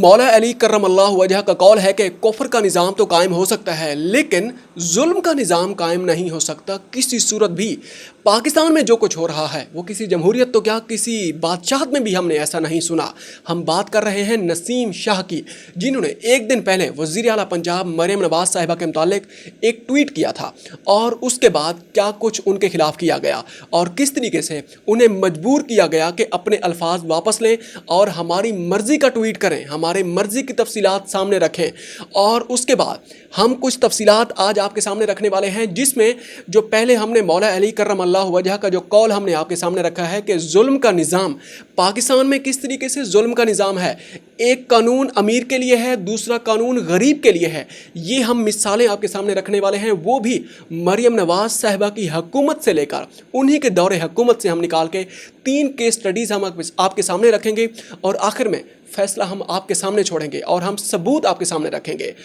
मौला अली करम अल्लाह वजह का कौल है कि कुफ्र का निज़ाम तो कायम हो सकता है लेकिन जुल्म का निज़ाम कायम नहीं हो सकता किसी सूरत भी। पाकिस्तान में जो कुछ हो रहा है वो किसी जमहूरियत तो क्या किसी बादशाहत में भी हमने ऐसा नहीं सुना। हम बात कर रहे हैं नसीम शाह की, जिन्होंने एक दिन पहले वज़ीर आला पंजाब मरियम नवाज़ साहिबा के मुतालिक एक ट्वीट किया था और उसके बाद क्या कुछ उनके खिलाफ किया गया और किस तरीके से उन्हें मजबूर किया गया कि अपने अल्फाज वापस लें और हमारी मर्ज़ी का ट्वीट करें, हमारे मर्ज़ी की तफसीलात सामने रखें। और उसके बाद हम कुछ तफसीलात आज आपके सामने रखने वाले हैं, जिसमें जो पहले हमने मौला अली करम अल्लाह वजह का जो कौल हमने आपके सामने रखा है कि जुल्म का निज़ाम पाकिस्तान में किस तरीके से जुल्म का निज़ाम है। एक कानून अमीर के लिए है, दूसरा कानून गरीब के लिए है। ये हम मिसालें आपके सामने रखने वाले हैं, वो भी मरियम नवाज़ साहिबा की हुकूमत से लेकर उन्हीं के दौरे हुकूमत से हम निकाल के 3 केस स्टडीज़ हम आपके सामने रखेंगे और आखिर में फैसला हम आपके सामने छोड़ेंगे और हम सबूत आपके सामने रखेंगे।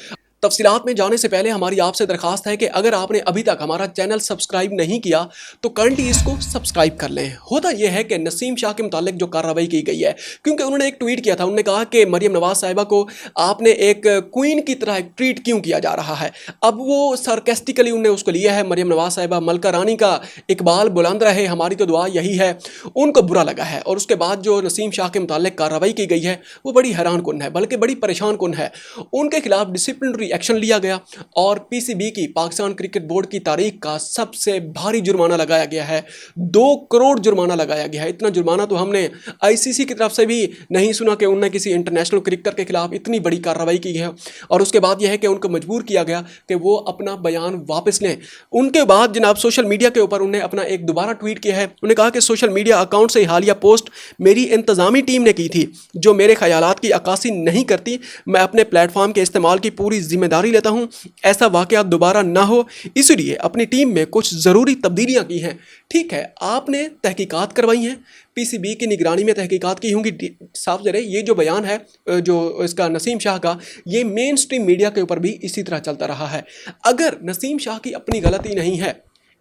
तफसीलात में जाने से पहले हमारी आपसे दरखास्त है कि अगर आपने अभी तक हमारा चैनल सब्सक्राइब नहीं किया तो करंटली इसको सब्सक्राइब कर लें। होता यह है कि नसीम शाह के मुतालिक जो कार्रवाई की गई है, क्योंकि उन्होंने एक ट्वीट किया था, उन्होंने कहा कि मरियम नवाज़ साहिबा को आपने एक क्वीन की तरह एक ट्रीट क्यों किया जा रहा है। अब वो सरकेस्टिकली उन्होंने उसको लिया है, मरियम नवाज़ साहिबा मलका रानी का इकबाल बुलंद रहे, हमारी तो दुआ यही है, उनको बुरा लगा है। और उसके बाद जो नसीम शाह के मुतालिक कार्रवाई की गई है वो बड़ी हैरान कुन है, बल्कि बड़ी परेशान कुन है। उनके खिलाफ डिसिप्लिनरी एक्शन लिया गया और पीसीबी की पाकिस्तान क्रिकेट बोर्ड की तारीख का सबसे भारी जुर्माना लगाया गया है। 2 करोड़ जुर्माना लगाया गया है। इतना जुर्माना तो हमने आईसीसी की तरफ से भी नहीं सुना कि उन्होंने किसी इंटरनेशनल क्रिकेटर के खिलाफ इतनी बड़ी कार्रवाई की है। और उसके बाद यह है कि उनको मजबूर किया गया कि वो अपना बयान वापस लें। उनके बाद जनाब सोशल मीडिया के ऊपर उन्हें अपना एक दोबारा ट्वीट किया है। उन्होंने कहा कि सोशल मीडिया अकाउंट से हालिया पोस्ट मेरी इंतजामी टीम ने की थी जो मेरे ख्यालात की अक्कासी नहीं करती। मैं अपने प्लेटफॉर्म के इस्तेमाल की पूरी जिम्मेदारी लेता हूं, ऐसा वाकया दोबारा ना हो, इसलिए अपनी टीम में कुछ ज़रूरी तब्दीलियां की हैं। ठीक है, आपने तहकीकात करवाई हैं, पीसीबी की निगरानी में तहकीकात की होंगी। साफ ज़रे ये जो बयान है जो इसका नसीम शाह का, ये मेन स्ट्रीम मीडिया के ऊपर भी इसी तरह चलता रहा है। अगर नसीम शाह की अपनी गलती नहीं है,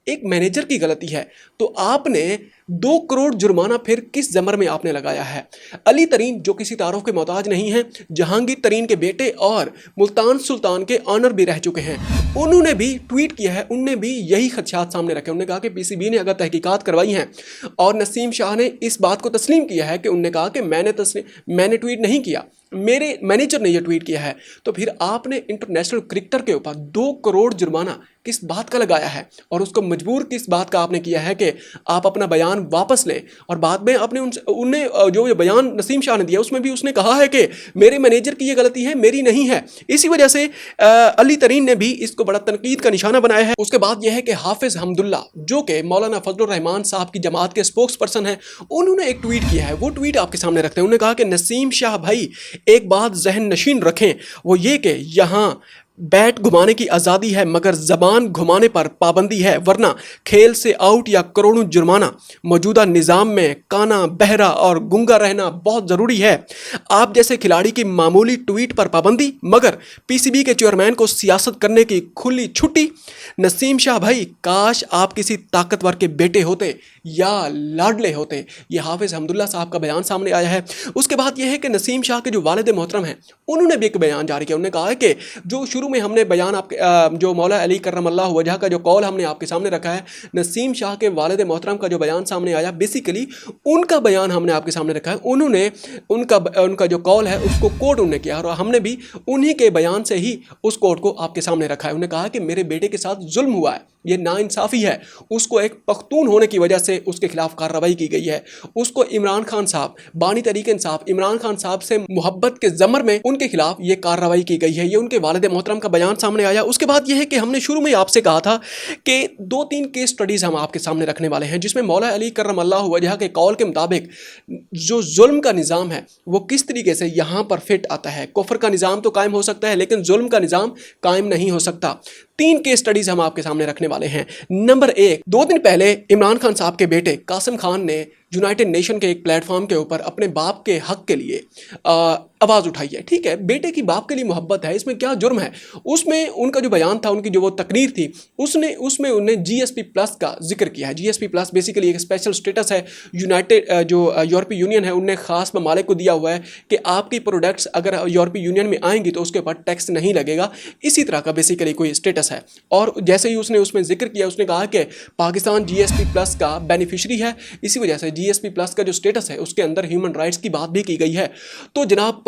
एक मैनेजर की गलती है, तो आपने 2 करोड़ जुर्माना फिर किस ज़मर में आपने लगाया है। अली तरीन जो किसी तारुफ के मोहताज नहीं हैं, जहांगीर तरीन के बेटे और मुल्तान सुल्तान के ऑनर भी रह चुके हैं, उन्होंने भी ट्वीट किया है, उनने भी यही खदशात सामने रखे। उन्होंने कहा कि पीसीबी ने अगर तहकीकात करवाई हैं और नसीम शाह ने इस बात को तस्लीम किया है कि उन्होंने कहा कि मैंने ट्वीट नहीं किया, मेरे मैनेजर ने यह ट्वीट किया है, तो फिर आपने इंटरनेशनल क्रिकेटर के ऊपर 2 करोड़ जुर्माना किस बात का लगाया है और उसको मजबूर किस बात का आपने किया है कि आप अपना बयान वापस लें। और बाद में आपने उन्हें जो ये बयान नसीम शाह ने दिया उसमें भी उसने कहा है कि मेरे मैनेजर की ये गलती है, मेरी नहीं है। इसी वजह से अली तरीन ने भी इसको बड़ा तनकीद का निशाना बनाया है। उसके बाद यह है कि हाफिज हमदुल्ला जो कि मौलाना फजलुर रहमान साहब की जमात के स्पोक्स पर्सन हैं, उन्होंने एक ट्वीट किया है। वो ट्वीट आपके सामने रखते हैं। उन्होंने कहा कि नसीम शाह भाई एक बात जहन नशीन रखें, वो ये कि यहाँ बैट घुमाने की आज़ादी है मगर ज़बान घुमाने पर पाबंदी है, वरना खेल से आउट या करोड़ों जुर्माना। मौजूदा निज़ाम में काना, बहरा और गूंगा रहना बहुत ज़रूरी है। आप जैसे खिलाड़ी की मामूली ट्वीट पर पाबंदी, मगर पीसीबी के चेयरमैन को सियासत करने की खुली छुट्टी। नसीम शाह भाई काश आप किसी ताकतवर के बेटे होते या लाडले होते। ये हाफिज हमदुल्ला साहब का बयान सामने आया है। उसके बाद यह है कि नसीम शाह के जो वालिद मोहतरम हैं, उन्होंने भी एक बयान जारी किया। उन्होंने कहा है कि जो शुरू में हमने बयान आपके जो मौला अली करम अल्लाह वजह का जो कौल हमने आपके सामने रखा है, नसीम शाह के वालिद मोहतरम का जो बयान सामने आया, बेसिकली उनका बयान हमने आपके सामने रखा है। उन्होंने उनका जो कौल है उसको कोट उन्होंने किया और हमने भी उन्हीं के बयान से ही उस कोट को आपके सामने रखा है। उन्होंने कहा कि मेरे बेटे के साथ जुल्म हुआ है, ये नाइंसाफ़ी है, उसको एक पख्तून होने की वजह से उसके खिलाफ कार्रवाई की गई है। उसको इमरान खान साहब, बानी तहरीक इंसाफ इमरान खान साहब से मोहब्बत के ज़मर में उनके खिलाफ ये कार्रवाई की गई है। ये उनके वालिद मोहतरम का बयान सामने आया। उसके बाद यह है कि हमने शुरू में आपसे कहा था कि 2-3 केस स्टडीज़ हम आपके सामने रखने वाले हैं, जिसमें मौला अली करम अल्लाह वजह के कौल के मुताबिक जो जुल्म का निज़ाम है वो किस तरीके से यहाँ पर फिट आता है। कुफ्र का निज़ाम तो कायम हो सकता है लेकिन जुल्म का निज़ाम कायम नहीं हो सकता। 3 केस स्टडीज़ हम आपके सामने रखने वाले हैं। नंबर 1, 2 दिन पहले इमरान खान साहब के बेटे कासिम खान ने यूनाइटेड नेशन के एक प्लेटफॉर्म के ऊपर अपने बाप के हक के लिए आवाज़ उठाई है। ठीक है, बेटे की बाप के लिए मोहब्बत है, इसमें क्या जुर्म है। उसमें उनका जो बयान था, उनकी जो वो तकरीर थी, उसमें उन्हें GSP प्लस का जिक्र किया है। GSP प्लस बेसिकली एक स्पेशल स्टेटस है, जो यूरोपीय यूनियन है उनने खास ममालिक को दिया हुआ है कि आपकी प्रोडक्ट्स अगर यूरोपीय यूनियन में आएंगी तो उसके ऊपर टैक्स नहीं लगेगा। इसी तरह का बेसिकली कोई स्टेटस है। और जैसे ही उसने उसमें जिक्र किया, उसने कहा कि पाकिस्तान GSP प्लस का बेनिफिशरी है, इसी वजह से GSP प्लस का जो स्टेटस है उसके अंदर ह्यूमन राइट्स की बात भी की गई है। तो जनाब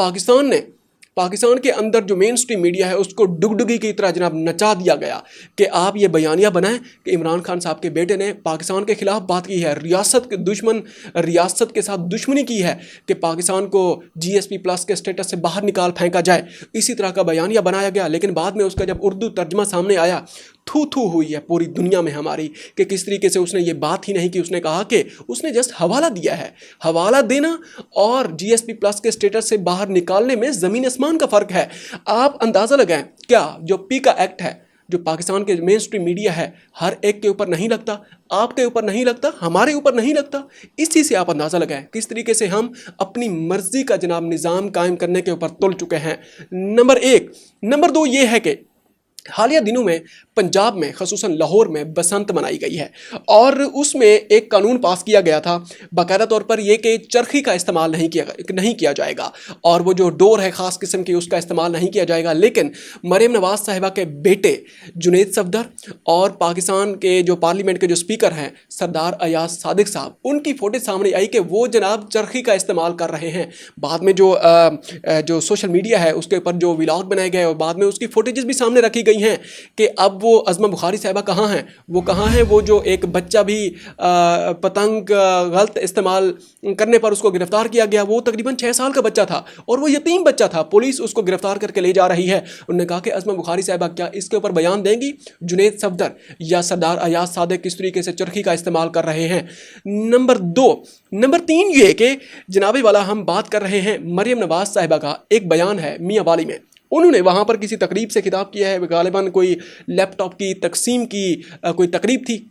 पाकिस्तान के अंदर जो मेन स्ट्रीम मीडिया है उसको डुगडुगी की तरह जनाब नचा दिया गया कि आप ये बयानिया बनाएं कि इमरान खान साहब के बेटे ने पाकिस्तान के खिलाफ बात की है, रियासत के साथ दुश्मनी की है कि पाकिस्तान को GSP प्लस के स्टेटस से बाहर निकाल फेंका जाए। इसी तरह का बयानिया बनाया गया। लेकिन बाद में उसका जब उर्दू तर्जमा सामने आया, थू हुई है पूरी दुनिया में हमारी कि किस तरीके से उसने ये बात ही नहीं की। उसने कहा कि उसने जस्ट हवाला दिया है। हवाला देना और GSP प्लस के स्टेटस से बाहर निकालने में ज़मीन आसमान का फ़र्क है। आप अंदाज़ा लगाएं, क्या जो पीका एक्ट है, जो पाकिस्तान के मेन स्ट्रीम मीडिया है, हर एक के ऊपर नहीं लगता, आपके ऊपर नहीं लगता, हमारे ऊपर नहीं लगता। इस चीज़ से आप अंदाज़ा लगाएं किस तरीके से हम अपनी मर्ज़ी का जनाब निज़ाम कायम करने के ऊपर तुल चुके हैं। नंबर 1। नंबर 2 ये है कि हालिया दिनों में पंजाब में ख़ुसूसन लाहौर में बसंत मनाई गई है और उसमें एक कानून पास किया गया था बाकायदा तौर पर ये कि चरखी का इस्तेमाल नहीं किया जाएगा और वो जो डोर है ख़ास किस्म की उसका इस्तेमाल नहीं किया जाएगा। लेकिन मरियम नवाज़ साहिबा के बेटे जुनैद सफदर और पाकिस्तान के जो पार्लियामेंट के जो स्पीकर हैं सरदार अयाज सादिक साहब, उनकी फोटेज सामने आई कि वो जनाब चरखी का इस्तेमाल कर रहे हैं। बाद में जो सोशल मीडिया है उसके ऊपर जो व्लॉग बनाए गए और बाद में उसकी फोटेजेस भी सामने रखी गई हैं कि अब वो अज़मा बुखारी साहिबा कहाँ हैं, वो जो एक बच्चा भी पतंग गलत इस्तेमाल करने पर उसको गिरफ्तार किया गया, वो तकरीबन 6 साल का बच्चा था और वो यतीम बच्चा था। पुलिस उसको गिरफ्तार करके ले जा रही है। उन्होंने कहा कि अज़मा बुखारी साहिबा क्या इसके ऊपर बयान देंगी, जुनैद सफदर या सरदार अयाज सादिक किस तरीके से चरखी का इस्तेमाल कर रहे हैं। नंबर 2। नंबर 3 ये कि जनाबे वाला हम बात कर रहे हैं मरियम नवाज़ साहिबा का एक बयान है मियाँ वाली में। उन्होंने वहाँ पर किसी तकरीब से खिताब किया है, गालिबन कोई लैपटॉप की तकसीम की कोई तकरीब थी,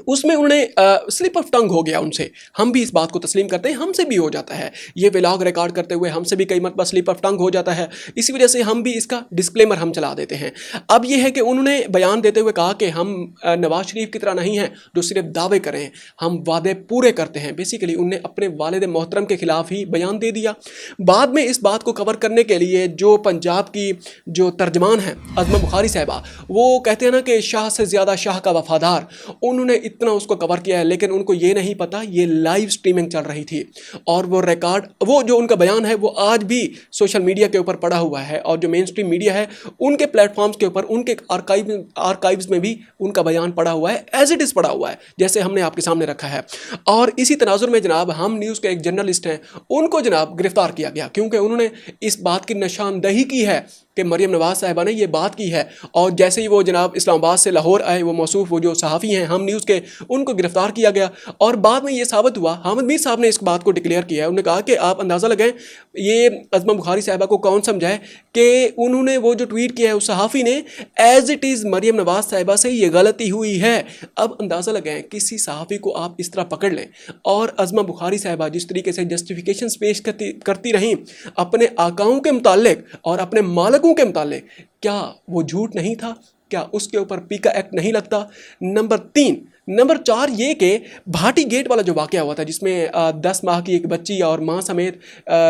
उसमें उन्होंने स्लिप ऑफ टंग हो गया उनसे। हम भी इस बात को तस्लीम करते हैं, हमसे भी हो जाता है, ये व्लॉग रिकॉर्ड करते हुए हमसे भी कई मरतबा स्लिप ऑफ टंग हो जाता है। इसी वजह से हम भी इसका डिस्क्लेमर हम चला देते हैं। अब ये है कि उन्होंने बयान देते हुए कहा कि हम नवाज शरीफ की तरह नहीं हैं जो सिर्फ दावे करें, हम वादे पूरे करते हैं। बेसिकली उन्होंने अपने वालिद मोहतरम के ख़िलाफ़ ही बयान दे दिया। बाद में इस बात को कवर करने के लिए जो पंजाब की जो तर्जमान है अज़मा बुखारी साहिबा, वो कहते हैं ना कि शाह से ज़्यादा शाह का वफ़ादार, उन्होंने इतना उसको कवर किया है। लेकिन उनको ये नहीं पता ये लाइव स्ट्रीमिंग चल रही थी और वो जो उनका बयान है वो आज भी सोशल मीडिया के ऊपर पड़ा हुआ है और जो मेन स्ट्रीम मीडिया है उनके प्लेटफॉर्म्स के ऊपर, उनके आर्काइव्स में भी उनका बयान पड़ा हुआ है, एज इट इज़ पड़ा हुआ है जैसे हमने आपके सामने रखा है। और इसी तनाजुर में जनाब हम न्यूज़ के एक जर्नलिस्ट हैं, उनको जनाब गिरफ्तार किया गया क्योंकि उन्होंने इस बात की निशानदही की है कि मरियम नवाज़ साहिबा ने ये बात की है। और जैसे ही वो जनाब इस्लामाबाद से लाहौर आए, वो मौसूफ वो जो सहाफ़ी हैं हम न्यूज़ के, उनको गिरफ्तार किया गया। और बाद में ये साबित हुआ, हामिद मीर साहब ने इस बात को डिक्लेयर किया है। उन्होंने कहा कि आप अंदाज़ा लगाएं ये अज़मा बुखारी साहिबा को कौन समझाए कि उन्होंने वो जो ट्वीट किया है उस सहाफ़ी ने एज़ इट इज़ मरियम नवाज़ साहिबा से ये गलती हुई है। अब अंदाज़ा लगाएं किसी सहाफ़ी को आप इस तरह पकड़ लें और अज़मा बुखारी साहिबा जिस तरीके से जस्टिफिकेशन पेश करती रहीं अपने आकाओं के मुताल्लिक और अपने मालिकों के मुताल्लिक, क्या वो झूठ नहीं था? क्या उसके ऊपर पीका एक्ट नहीं लगता? नंबर 4 ये कि भाटी गेट वाला जो वाक़या हुआ था जिसमें 10 माह की एक बच्ची और माँ समेत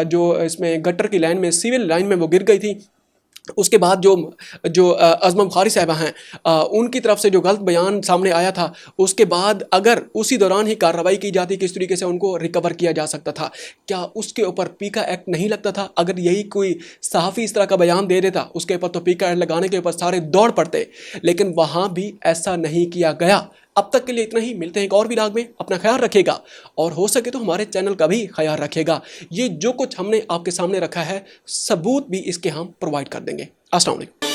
जो इसमें गटर की लाइन में, सिविल लाइन में वो गिर गई थी। उसके बाद जो अज़मा बुखारी साहिबा हैं उनकी तरफ से जो गलत बयान सामने आया था, उसके बाद अगर उसी दौरान ही कार्रवाई की जाती किस तरीके से उनको रिकवर किया जा सकता था, क्या उसके ऊपर पीका एक्ट नहीं लगता था? अगर यही कोई सहाफ़ी इस तरह का बयान दे देता उसके ऊपर तो पीका एक्ट लगाने के ऊपर सारे दौड़ पड़ते, लेकिन वहाँ भी ऐसा नहीं किया गया। अब तक के लिए इतना ही, मिलते हैं एक और व्लॉग में। अपना ख्याल रखेगा और हो सके तो हमारे चैनल का भी ख्याल रखेगा। ये जो कुछ हमने आपके सामने रखा है सबूत भी इसके हम प्रोवाइड कर देंगे। अस्सलाम वालेकुम।